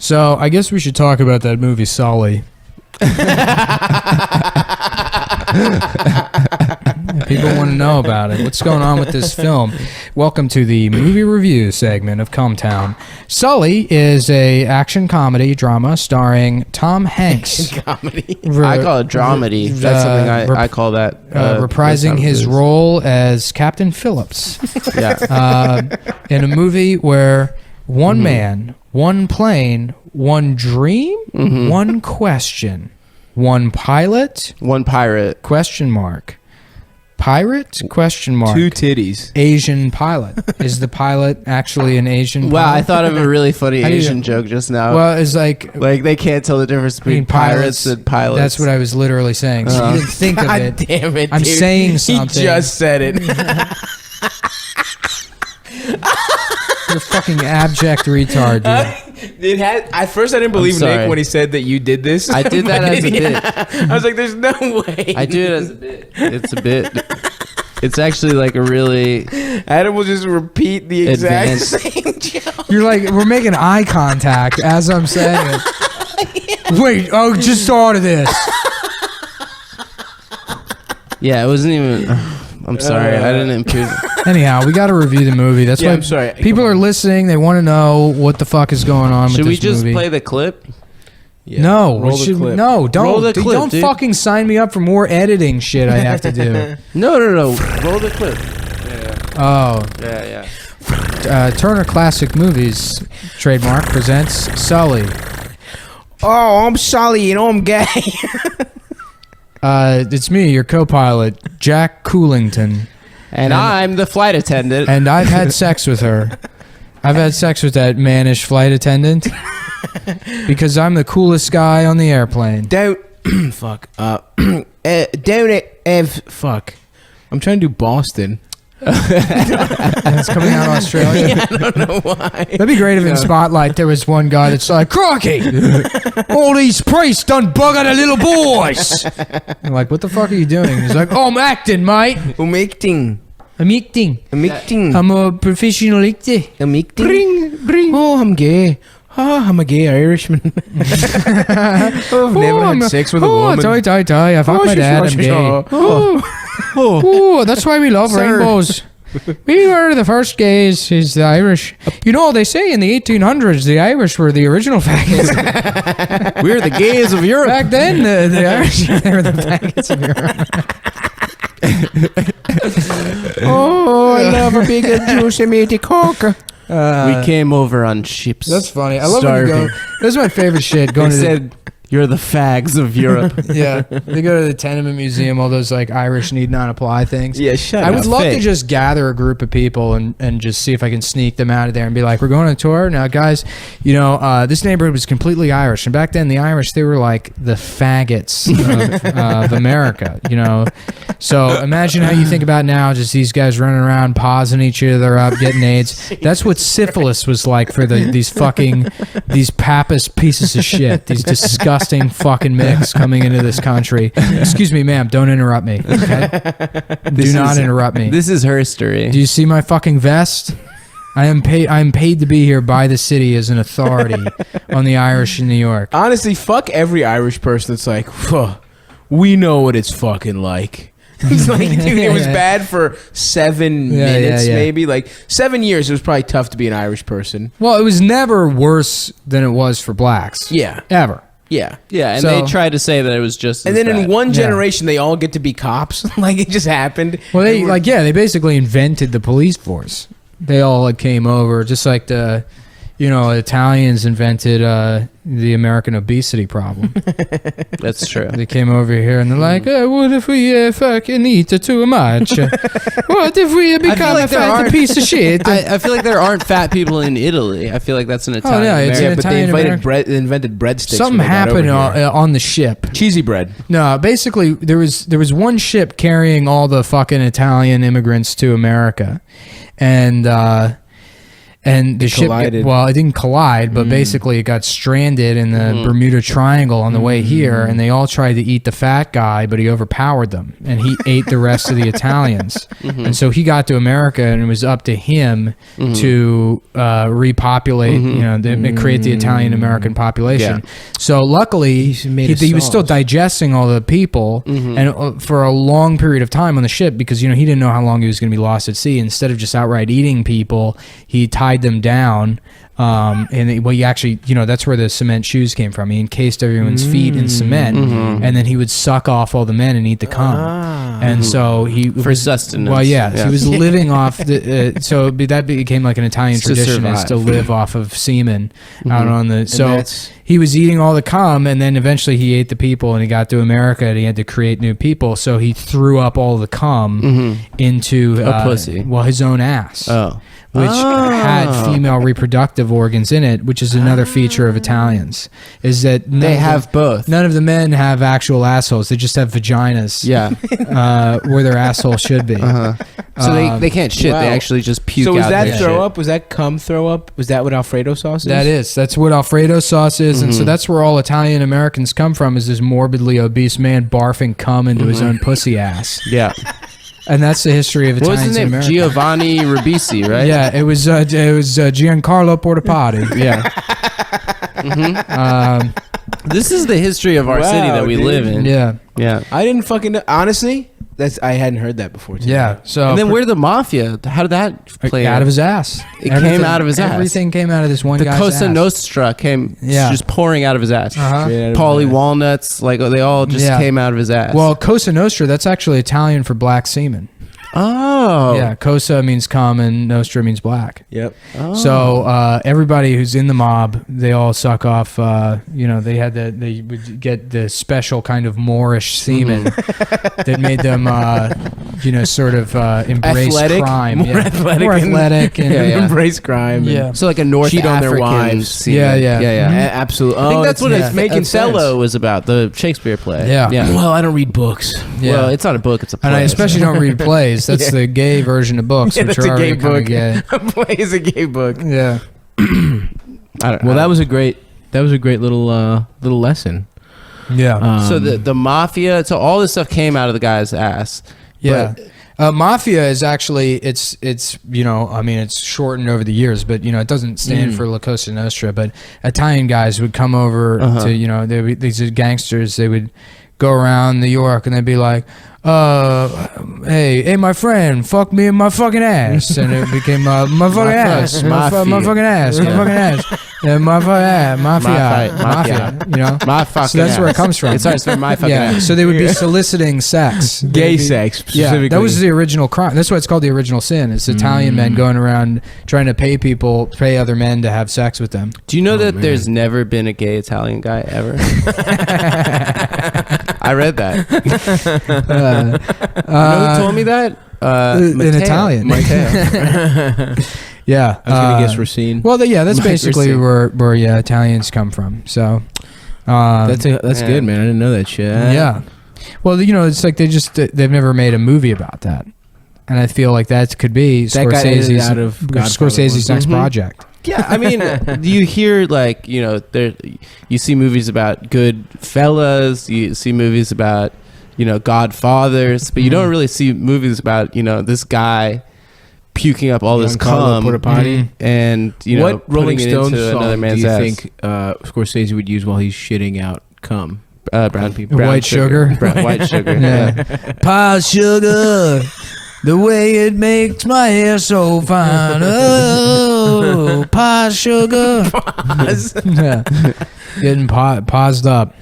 So I guess we should talk about that movie Sully. People want to know about it. What's going on with this film? Welcome to the movie review segment of Cumtown. Sully is a action comedy drama starring Tom Hanks. Comedy. I call it dramedy. That's something I call that. Reprising his role as Captain Phillips. Yeah. In a movie where one man, one plane, one dream, one question, one pilot, one pirate, question mark. Pirate? Question mark. Two titties. Asian pilot. Is the pilot actually an Asian pilot? Wow, I thought of a really funny Asian joke just now. Well, it's like they can't tell the difference between pirates and pilots. That's what I was literally saying. So you didn't think of it. God damn it, I'm dude. saying something. He just said it. You're a fucking abject retard, dude. At first, I didn't believe Nick when he said that you did this. I did that as a bit. I was like, "There's no way." I do it as a bit. It's a bit. It's actually like a really. Adam will just repeat the exact same joke. You're like, we're making eye contact as I'm saying it. Wait, just thought of this. Yeah, it wasn't even. I'm sorry, I didn't improve. Anyhow, we got to review the movie. That's why I'm sorry. People are listening. They want to know what the fuck is going on with this movie. Should we just play the clip? Yeah. No, Roll the clip. No, don't. Roll the clip, don't dude. Fucking sign me up for more editing shit I have to do. No. Roll the clip. Oh. Yeah. Turner Classic Movies trademark presents Sully. Oh, I'm Sully and I'm gay. It's me, your co-pilot, Jack Coolington. And I'm the flight attendant. And I've had sex with her. I've had sex with that mannish flight attendant because I'm the coolest guy on the airplane. Don't fuck. Don't it? Fuck. I'm trying to do Boston. It's coming out of Australia. Yeah, I don't know why. That'd be great if in Spotlight there was one guy that's like, "Crocky, all these priests done buggered the little boys." I'm like, "What the fuck are you doing?" He's like, "Oh, I'm acting, mate. I'm acting. I'm acting. I'm a professional actor. I'm acting. Bring. Oh, I'm gay. Oh, I'm a gay Irishman. I've never had sex with a woman. Oh, die. I fucked my dad. I'm gay. Oh, that's why we love rainbows. We were the first gays. He's the Irish. You know, they say in the 1800s the Irish were the original faggots. We're the gays of Europe. Back then, the Irish they were the faggots of Europe. Oh, I love a big juicy meaty cock. We came over on ships. That's funny. I love when you go. That's my favorite shit. Going to you're the fags of Europe. Yeah, they go to the Tenement Museum, all those like Irish need not apply things. Yeah, shut up. I would love to just gather a group of people and just see if I can sneak them out of there and be like, we're going on a tour. Now, guys, you know, this neighborhood was completely Irish. And back then, the Irish, they were like the faggots of America, you know. So imagine how you think about now, just these guys running around, pausing each other up, getting AIDS. That's what syphilis was like for these papist pieces of shit, these disgusting fucking mix coming into this country. Excuse me, ma'am, don't interrupt me. Okay? Do not interrupt me. This is her story. Do you see my fucking vest? I am paid to be here by the city as an authority on the Irish in New York. Honestly, fuck every Irish person that's like, we know what it's fucking like. It's like, dude, it was bad for 7 minutes, maybe. Like 7 years, it was probably tough to be an Irish person. Well, it was never worse than it was for blacks. Yeah. Ever. Yeah. Yeah, and they tried to say that it was just and as then bad. in one generation, they all get to be cops. Like, it just happened. Well, they basically invented the police force. They all came over, just like the, Italians invented the American obesity problem. That's true. They came over here and they're like, what if we fucking eat too much? What if we become a fat piece of shit? I feel like there aren't fat people in Italy. I feel like that's an Italian. Oh, yeah, it's an but Italian they invented breadsticks. Something happened on the ship. Cheesy bread. No, basically there was one ship carrying all the fucking Italian immigrants to America, and and the ship collided. it didn't collide, but basically it got stranded in the Bermuda Triangle on the way here, and they all tried to eat the fat guy, but he overpowered them, and he ate the rest of the Italians. And so he got to America, and it was up to him to repopulate, create the Italian American population. Yeah. So luckily, he was still digesting all the people, and for a long period of time on the ship, because he didn't know how long he was going to be lost at sea. Instead of just outright eating people, he tied them down. He actually, that's where the cement shoes came from. He encased everyone's feet in cement, and then he would suck off all the men and eat the cum. And so for sustenance. Well, yeah, so he was living off the. That became like an Italian tradition, is to live off of semen out on the. So he was eating all the cum, and then eventually he ate the people, and he got to America, and he had to create new people. So he threw up all the cum into a pussy. Well, his own ass. Oh. Which had female reproductive organs in it, which is another feature of Italians, is that they have both. None of the men have actual assholes; they just have vaginas. Yeah, where their asshole should be. So they can't shit; wow. they actually just puke. So was out that their throw shit. up? Was that cum throw up? Was that what Alfredo sauce is? That's what Alfredo sauce is, and so that's where all Italian Americans come from. Is this morbidly obese man barfing cum into his own pussy ass? Yeah. And that's the history of What was Italians his in name? America. Giovanni Ribisi, right? Yeah, it was Giancarlo Portapati. Yeah. This is the history of our city that we live in. Yeah. Yeah. I didn't fucking know. Honestly, I hadn't heard that before. Today. Yeah. So And then where the mafia? How did that play out of his ass? It came out of his ass. Everything came out of this one The guy's Cosa ass. Nostra came just pouring out of his ass. Straight out of Paulie his ass. Walnuts, like they all just came out of his ass. Well, Cosa Nostra, that's actually Italian for black semen. Oh. Yeah, Cosa means cum and Nostra means black. Yep. Oh. So everybody who's in the mob, they all suck off. They would get the special kind of Moorish semen that made them, sort of embrace Athletic? crime. More athletic and embrace crime. Yeah. So like a North Cheat on their African wives. semen. Yeah. Absolutely. I think that's what it's making sense. Othello was about, the Shakespeare play. Yeah. Well, I don't read books. Yeah. Well, it's not a book, it's a play. And I especially don't read plays. That's the gay version of books, Yeah, which that's are a gay already kind of book. gay. A play is a gay book. Yeah. Well, that was a great little lesson. Yeah. So the mafia, so all this stuff came out of the guy's ass. Yeah. Mafia is actually it's shortened over the years, but it doesn't stand for La Cosa Nostra. But Italian guys would come over to these gangsters. They would go around New York and they'd be like, hey, my friend, fuck me in my fucking ass, and it became my fucking ass, my fucking ass, my fucking ass. Yeah, mafia. My fucking So that's where it comes from. It starts with my fucking ass. So they would be soliciting sex, Gay sex, specifically. Yeah, that was the original crime. That's why it's called the original sin. It's Italian men going around trying to pay other men to have sex with them. Do you know that there's never been a gay Italian guy ever? I read that. You know who told me that? In Italian. Matteo. Yeah, I was gonna guess Racine. Well, that's Mike basically Racine. where Italians come from. So That's good, man. I didn't know that shit. yeah. Well, it's like they've never made a movie about that, and I feel like that could be That got edited out of Scorsese's next project. Yeah, I mean, you hear you see movies about good fellas, you see movies about Godfathers, but you don't really see movies about this guy puking up all this cum and what Rolling putting it Stones into another song man's do you ass. think Scorsese would use while he's shitting out cum? Brown people, White sugar. white sugar. Yeah. Pie sugar, the way it makes my hair so fine. Oh, pie sugar. Yeah. Getting paused up.